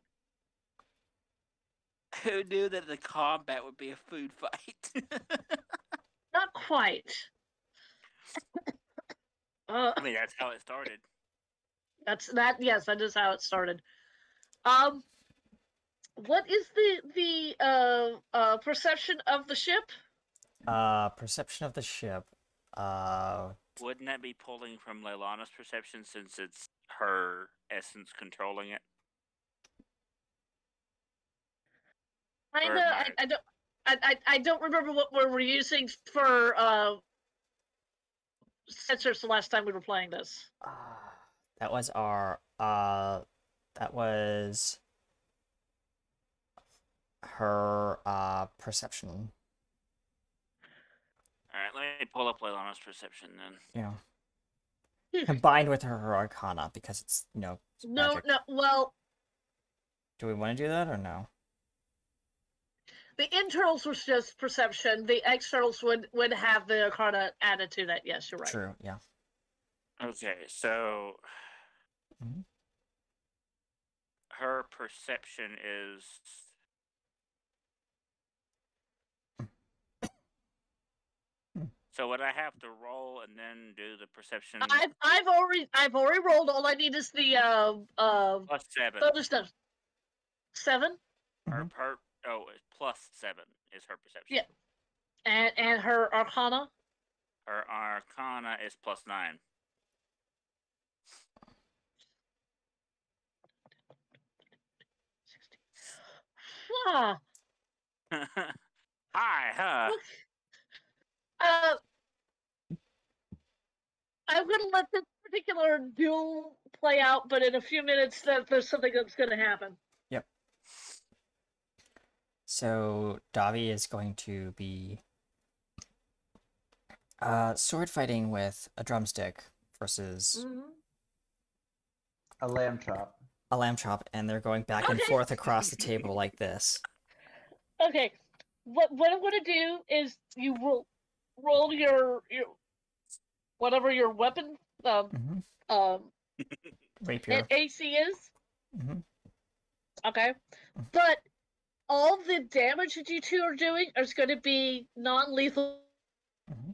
Who knew that the combat would be a food fight? Not quite. I mean, that's how it started. Yes, that is how it started. What is the perception of the ship? Perception of the ship. Wouldn't that be pulling from Leilana's perception since it's her essence controlling it? I don't remember what we were using for sensors the last time we were playing this. That was our, that was her, perception. Alright, let me pull up Leilana's perception then. Yeah. Combined with her arcana, because it's, No, magic. well, Do we want to do that or no? the internals was just perception. The externals would have the arcana added to that. Yes, you're right. True, yeah. Okay, so Mhm. her perception is so would I have to roll and then do the perception I've already rolled. All I need is the plus 7? bonus stuff. 7. Her it's plus 7 is her perception. Yeah. And her arcana. Her arcana is plus 9. Ah. Hi, huh? I'm gonna let this particular duel play out, but in a few minutes, there's something that's gonna happen. Yep. So Davi is going to be sword fighting with a drumstick versus A lamb chop. a lamb chop, and they're going back and Okay. forth across the table like this. Okay. What I'm gonna do is you roll your whatever your weapon Mm-hmm. um Rapier. AC is. Mm-hmm. Okay. But all the damage that you two are doing is going to be non-lethal. Mm-hmm.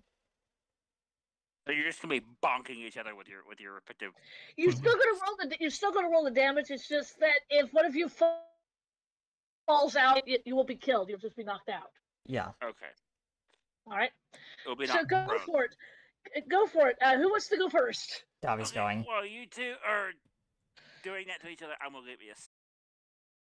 So you're just gonna be bonking each other with your respective. You're still gonna roll the damage. It's just that if one of you falls out, you won't be killed. You'll just be knocked out. Yeah. Okay. All right. It'll be So not go prone. for it. Go for it. Who wants to go first? Davi's going. Well, you two are doing that to each other. I'm gonna give you a